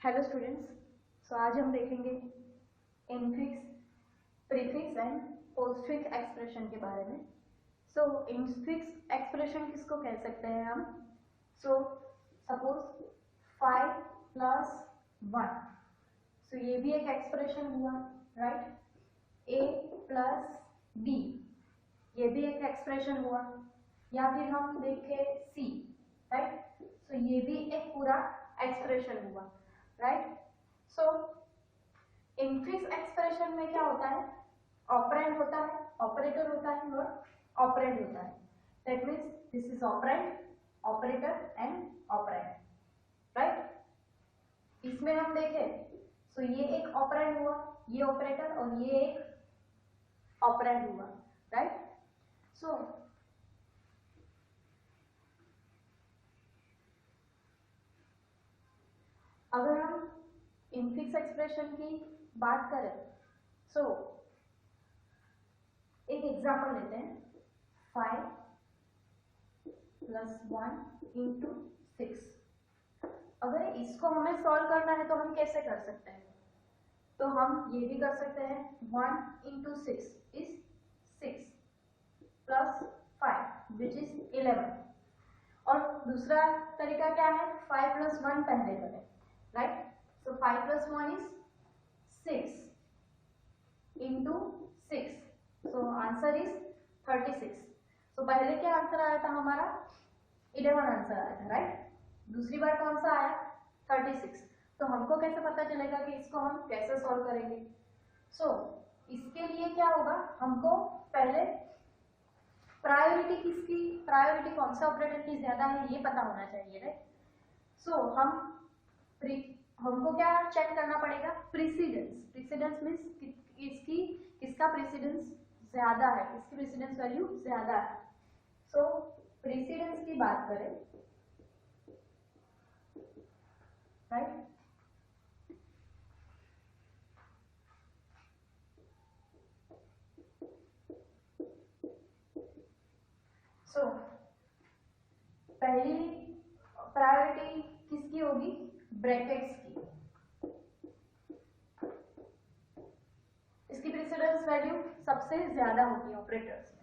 Hello students. सो आज हम देखेंगे infix, prefix and postfix expression के बारे में। सो इनफिक्स एक्सप्रेशन किसको कह सकते हैं हम? सो सपोज 5 + 1, सो ये भी एक एक्सप्रेशन हुआ, राइट। a + b, ये भी एक एक्सप्रेशन हुआ। या फिर हम देखें c, राइट। सो ये भी एक पूरा एक्सप्रेशन हुआ, राइट। सो इनफिक्स एक्सप्रेशन में क्या होता है? ऑपरेंड होता है, ऑपरेटर होता है और ऑपरेंड होता है। That means this is operand, operator and operand, right. इसमें हम देखें सो ये एक ऑपरेंड हुआ, ये ऑपरेटर और ये एक ऑपरेंड हुआ, राइट। सो अगर हम इनफिक्स एक्सप्रेशन की बात करें सो एक एग्जांपल लेते हैं। 5 + 1 × 6। अगर इसको हमें सॉल्व करना है तो हम कैसे कर सकते हैं? तो हम ये भी कर सकते हैं 1 × 6 is 6 + 5 which is 11। और दूसरा तरीका क्या है? 5 + 1 पहले करें, right. So 5 + 1 is 6 × 6, so answer is 36। सो पहले क्या आंसर आया था हमारा? 11 आंसर आया था, राइट। दूसरी बार कौन सा आया? 36। तो हमको कैसे पता चलेगा कि इसको हम कैसे सॉल्व करेंगे? सो इसके लिए क्या होगा, हमको पहले प्रायोरिटी किसकी, प्रायोरिटी कौन सा ऑपरेटर की ज्यादा है ये पता होना चाहिए, राइट। सो हमको क्या चेक करना पड़ेगा? प्रेसिडेंस। प्रेसिडेंस मीन्स किसका प्रेसिडेंस ज्यादा है, किसकी प्रेसिडेंस वैल्यू ज्यादा है। सो प्रेसिडेंस की बात करें, राइट। सो पहली प्रायोरिटी किसकी होगी? ब्रैकेट्स की। इसकी प्रेसिडेंस वैल्यू सबसे ज्यादा होगी ऑपरेटर्स में,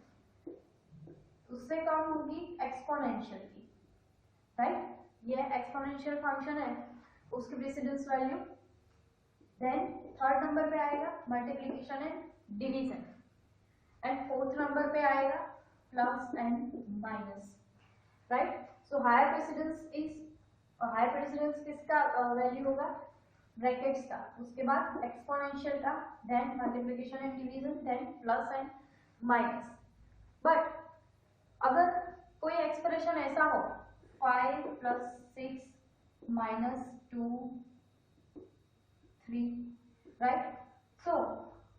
उससे कम होगी एक्सपोनेंशियल की, राइट। ये एक्सपोनेंशियल फंक्शन है, उसकी precedence value. Then third number पे आएगा multiplication and division, and fourth number पे आएगा plus and minus, right. So higher precedence किसका वैल्यू होगा? ब्रैकेट्स का, उसके बाद एक्सपोनेंशियल का, then multiplication and division, then plus and minus. But अगर कोई एक्सप्रेशन ऐसा हो 5 + 6 - 2 3, राइट। सो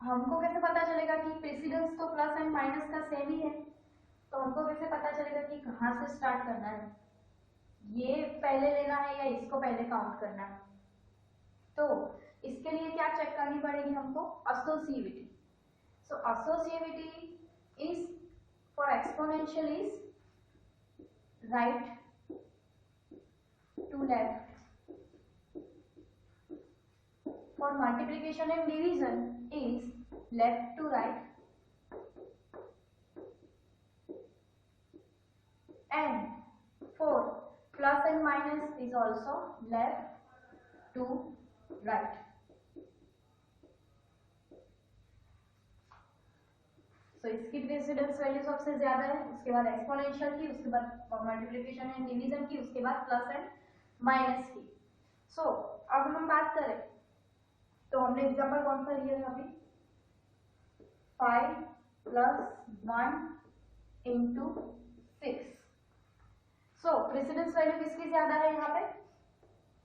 हमको कैसे पता चलेगा कि प्रेसिडेंस तो प्लस एंड माइनस का सेम ही है? तो हमको कैसे पता चलेगा कि कहाँ से स्टार्ट करना है, ये पहले लेना है या इसको पहले काउंट करना है? तो इसके लिए क्या चेक करनी पड़ेगी हमको? Associativity. So associativity is for exponential is right to left, for multiplication and division is left to right, and for plus and minus is also left to right. So इसकी प्रेसिडेंस वैल्यू सबसे ज्यादा है, उसके बाद exponential की, उसके बाद multiplication and division की, उसके बाद प्लस एंड माइनस की। सो अब हम बात करें तो हमने एग्जांपल कौन सा लिया था अभी? 5 + 1 × 6। सो प्रेसिडेंस वैल्यू किसकी ज्यादा है यहाँ पे?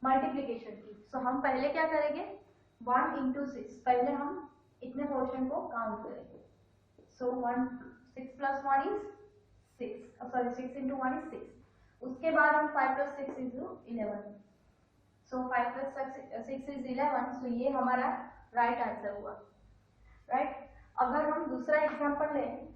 मल्टीप्लिकेशन की। सो हम पहले क्या करेंगे? 1 × 6, पहले हम इतने पोर्शन को काउंट करेंगे। सो 6 + 1 is 6, सॉरी 6 × 1 is 6। उसके बाद हम 5 + 6 is 11। So 5 + 6 is 11। सो ये हमारा राइट आंसर हुआ, राइट। अगर हम दूसरा एग्जांपल लें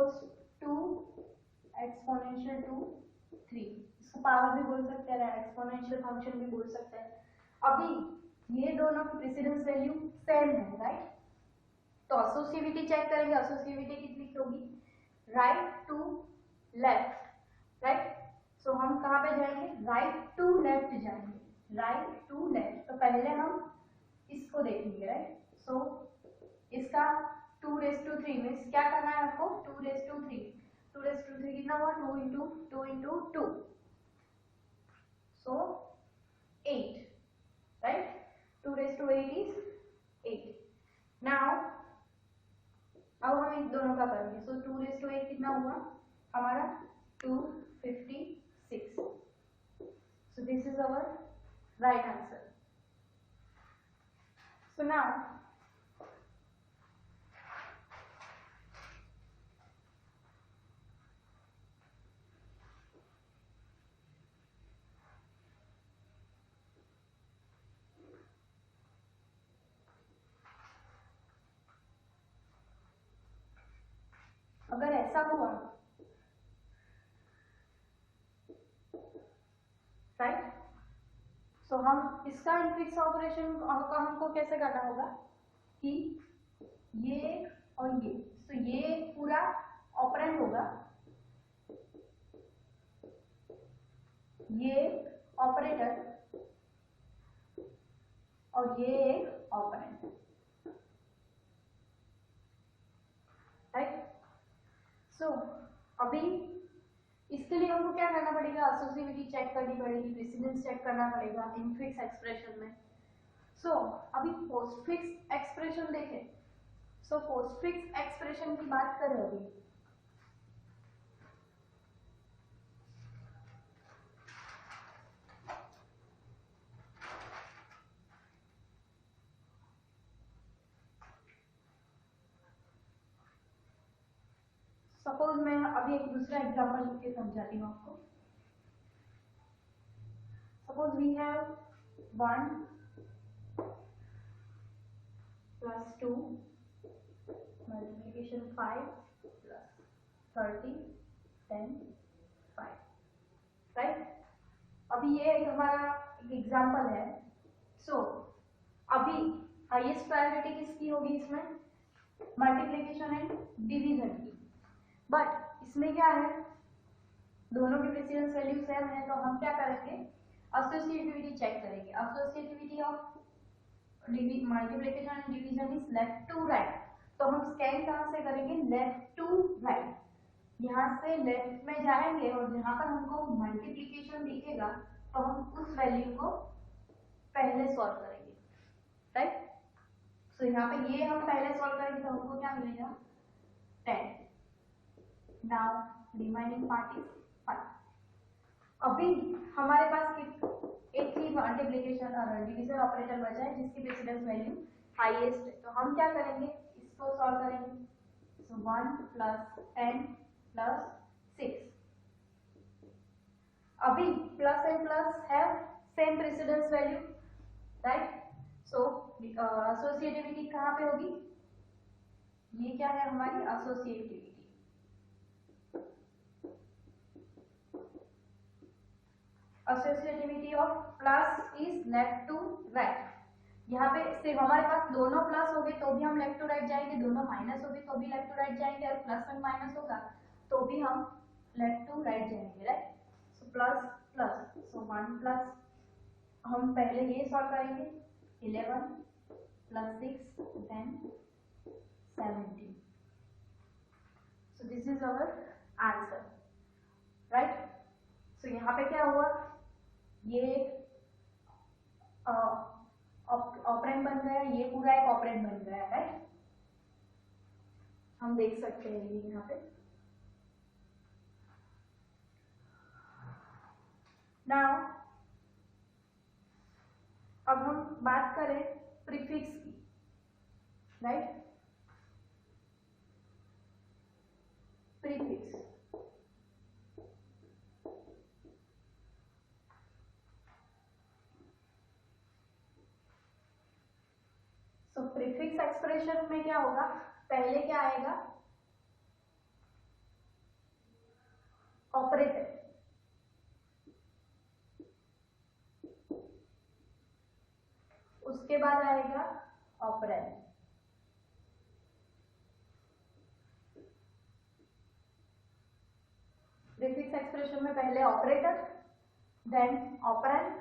इक्वल्स टू एक्सपोनेंशियल टू 3, इसको पावर भी बोल सकते हैं, एक्सपोनेंशियल फंक्शन भी बोल सकते हैं। अभी ये दोनों की प्रेसिडेंस वैल्यू सेम है, राइट? तो एसोसिएटिविटी चेक करेंगे, एसोसिएटिविटी कितनी होगी, राइट टू लेफ्ट, राइट? सो हम कहाँ पे जाएंगे, राइट टू लेफ्ट जाएंगे, राइट टू लेफ्ट। तो पहले हम इसको देखेंगे, राइट? सो इसका 2⁻³ मीन्स क्या करना है आपको, 2⁻³ 2⁻³ कितना हुआ, 2 into 2, so 8, right? 2⁻8 is 8। Now अब हम इन दोनों का करेंगे, सो 2⁻8 कितना हुआ हमारा, 256। सो this is our right answer. So now अगर ऐसा हुआ, राइट? सो हम इसका इनफिक्स ऑपरेशन हमको कैसे करना होगा कि ये और ये, तो ये पूरा ऑपरेंड होगा, ये ऑपरेटर और ये एक ऑपरेंड, राइट? सो अभी इसके लिए हमको क्या करना पड़ेगा, एसोसिएटिविटी चेक करनी पड़ेगी, प्रेसिडेंस चेक करना पड़ेगा इनफिक्स एक्सप्रेशन में। सो अभी पोस्टफिक्स एक्सप्रेशन देखें। सो पोस्टफिक्स एक्सप्रेशन की बात करें अभी, सपोज मैं अभी एक दूसरा एग्जांपल लिख समझाती हूँ आपको। Suppose we have 1 + 2 multiplication 5 + 30 10 5, right? अभी ये हमारा एक एग्जांपल है। सो अभी हाईएस्ट प्रायोरिटी किसकी होगी, इसमें मल्टीप्लिकेशन एंड डिवीजन की, बट इसमें क्या है, दोनों की प्रेसिडेंस वैल्यू सेम है, तो हम क्या करेंगे, एसोसिएटिविटी चेक करेंगे। Associativity of multiplication and division is left to right, तो हम स्कैन कहां से करेंगे, लेफ्ट टू राइट। यहाँ से लेफ्ट में जाएंगे और जहां पर हमको मल्टीप्लिकेशन दिखेगा तो हम उस वैल्यू को पहले सॉल्व करेंगे, राइट? सो यहाँ पे ये हम पहले सॉल्व करेंगे तो हमको क्या मिलेगा, 10। Now remaining part is 5। अभी हमारे पास एक ही मल्टीप्लिकेशन और डिवीजन ऑपरेटर बचा है जिसकी प्रेसिडेंस वैल्यू हाईएस्ट है, तो हम क्या करेंगे, इसको सॉल्व करेंगे। सो 1 + 10 + 6, अभी plus and plus have same precedence value, right? So associativity कहाँ पे होगी, ये क्या है हमारी associativity, associativity of plus is left to right. यहाँ पे सिर्फ हमारे पास दोनों प्लस हो गए तो भी हम लेफ्ट टू राइट जाएंगे, दोनों माइनस हो गए तो भी लेफ्ट टू राइट जाएंगे, और प्लस एंड माइनस होगा तो भी हम लेफ्ट टू राइट जाएंगे, राइट? सो प्लस प्लस, सो 1 प्लस, हम पहले ये सॉल्व करेंगे, 11 + 6 10 17। So this is our answer, right? So यहाँ पे क्या हुआ, ये ऑपरेंड बन गया, ये पूरा एक ऑपरेंड बन गया, राइट? हम देख सकते हैं ये यहाँ पे। नाउ अब हम बात करें प्रीफिक्स की, राइट? प्रीफिक्स, सो प्रीफिक्स एक्सप्रेशन में क्या होगा, पहले क्या आएगा, ऑपरेटर, उसके बाद आएगा ऑपरेंड। प्रीफिक्स एक्सप्रेशन में पहले operator, then operand,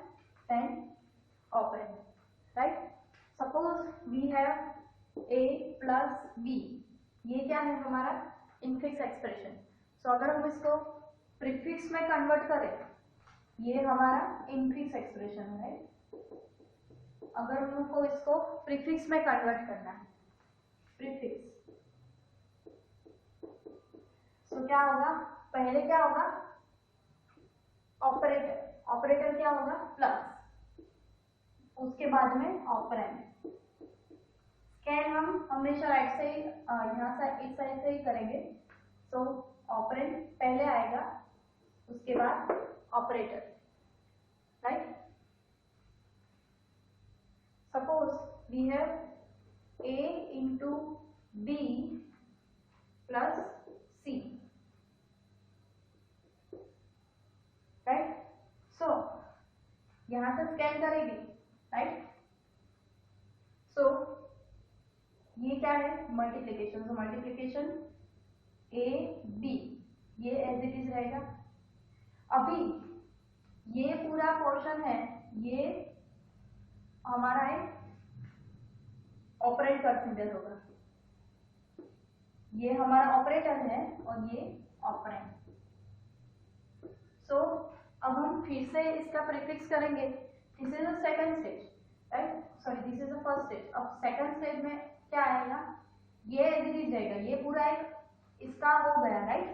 then operand, right. Suppose we have a plus b, ये क्या है हमारा इनफिक्स एक्सप्रेशन। सो अगर हम इसको प्रीफिक्स में कन्वर्ट करें, ये हमारा इनफिक्स एक्सप्रेशन है। अगर हमको इसको प्रीफिक्स में कन्वर्ट करना है, प्रीफिक्स, तो क्या होगा, पहले क्या होगा ऑपरेटर, ऑपरेटर क्या होगा प्लस, उसके बाद में ऑपरेंड। स्कैन हम हमेशा राइट से ही यहाँ से इस साइड से ही करेंगे। सो ऑपरेंड पहले आएगा, उसके बाद operator, right. Suppose we have a into b plus c, right. So यहां से स्कैन करेगी, राइट। सो ये क्या है मल्टीप्लीकेशन, तो मल्टीप्लीकेशन a b, ये एज इट इज रहेगा। अभी ये पूरा पोर्शन है, ये हमारा एक ऑपरेट कंसीडर होगा, ये हमारा ऑपरेटर है और ये ऑपरेंड। सो अब हम फिर से इसका प्रीफिक्स करेंगे। This is the second stage, right, sorry this is the first stage. अब सेकंड स्टेज में क्या आएगा, ये एज इट इज रहेगा, ये पूरा एक इसका हो गया, राइट,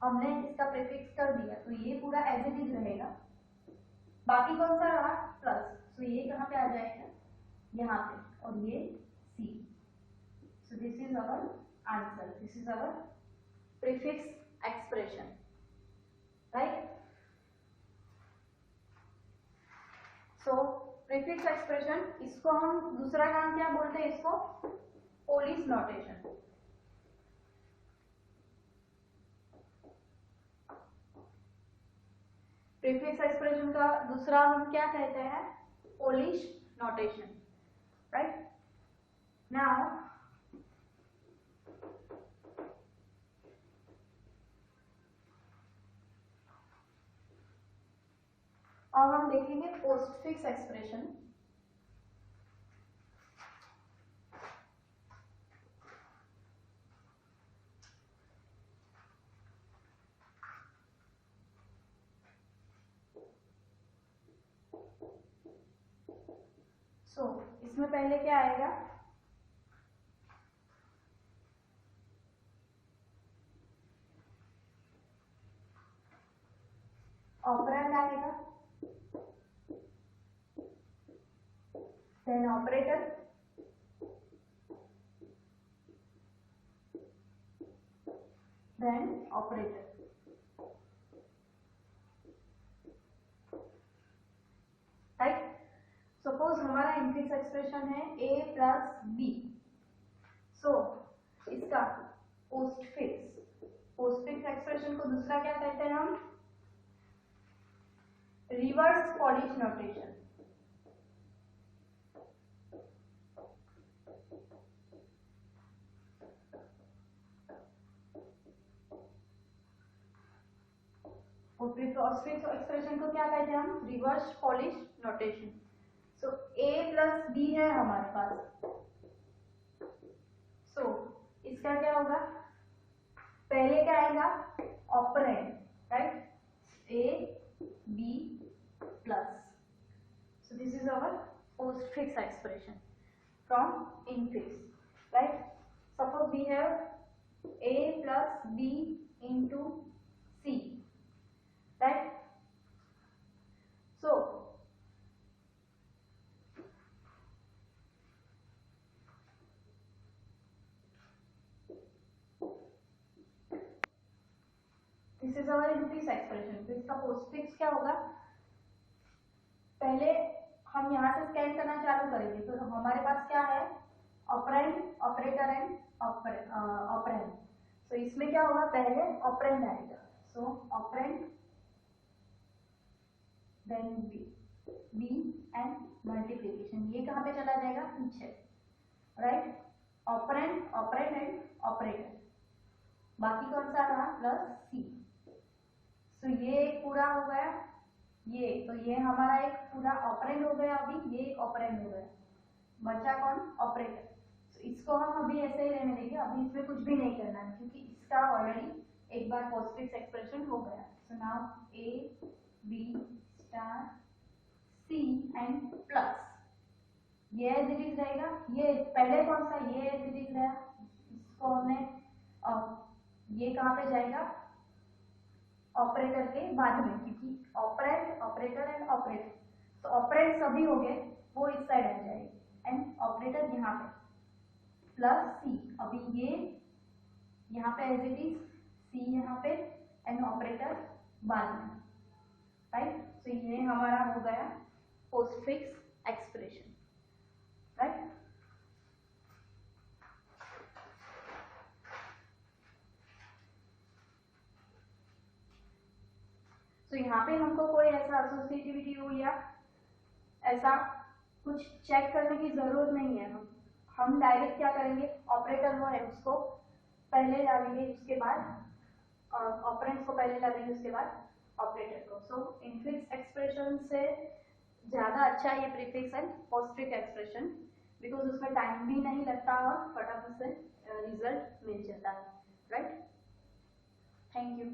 हमने इसका प्रीफिक्स कर दिया, तो ये पूरा एज इट इज रहेगा। बाकी कौन सा रहा प्लस, तो ये कहाँ पे आ जाएगा यहाँ पे, और ये C. So this is our answer, this is our prefix expression, right. So prefix expression, इसको हम दूसरा नाम क्या बोलते हैं, इसको पोलिश नोटेशन। प्रीफिक्स एक्सप्रेशन का दूसरा हम क्या कहते हैं, पोलिश नोटेशन, राइट। नाउ अब हम देखेंगे पोस्टफिक्स एक्सप्रेशन। सो इसमें पहले क्या आएगा, ऑपरेंड आएगा, then operator, then operator, right. Suppose हमारा इनफिक्स एक्सप्रेशन है a प्लस बी। सो इसका पोस्टफिक्स एक्सप्रेशन को दूसरा क्या कहते हैं हम, reverse Polish notation. Postfix expression को क्या कहते हैं हम, reverse Polish notation. So a plus b है हमारे पास, सो इसका क्या होगा, पहले क्या आएगा operand, right, a b plus. So this is our postfix expression from infix, right. Suppose we have a plus b into c, right. So this is our infix expression. तो इसका पोस्टफिक्स क्या होगा, पहले हम यहाँ से स्कैन करना चालू करेंगे, तो हमारे पास क्या है operand, operator and operand. So इसमें क्या होगा, पहले ऑपरेंड आएगा, so operand then B and multiplication, ये कहाँ पे चला जाएगा, पीछे, right. Operand, operand and operator, बाकी कौन सा रहा, प्लस सी। सो ये एक पूरा हो गया, ये तो ये हमारा एक पूरा ऑपरेंड हो गया, अभी ये एक ऑपरेंड हो गया, बचा कौन, ऑपरेटर। तो इसको हम अभी ऐसे ही रहने देंगे, अभी इसमें कुछ भी नहीं करना है क्योंकि इसका ऑलरेडी एक बार पोस्टफिक्स एक्सप्रेशन हो गया। So now a b star c and plus, ये एज इट इज रहेगा, ये पहले कौन सा, ये एज इट इज रहा, इसको हमने ये कहाँ पे जाएगा, ऑपरेटर के बाद में, क्योंकि ऑपरेंड, ऑपरेटर एंड ऑपरेटर, तो ऑपरेंड सभी हो गए, वो इस साइड आ जाएगी एंड ऑपरेटर यहाँ पे प्लस सी, अभी ये यहाँ पे एज इट इज, सी यहाँ पे एंड ऑपरेटर बाद में, राइट। तो ये हमारा हो गया पोस्टफिक्स एक्सप्रेशन, राइट। तो यहाँ पे हमको कोई ऐसा एसोसिएटिविटी हो या ऐसा कुछ चेक करने की जरूरत नहीं है, हम डायरेक्ट क्या करेंगे, ऑपरेटर वो है उसको पहले डालेंगे, उसके बाद ऑपरेंड्स को पहले डालेंगे, उसके बाद ऑपरेटर को। सो इनफिक्स एक्सप्रेशन से ज्यादा अच्छा है ये prefix and postfix expression, because उसमें टाइम भी नहीं लगता और फटाफट से रिजल्ट मिल जाता है, राइट। Thank you.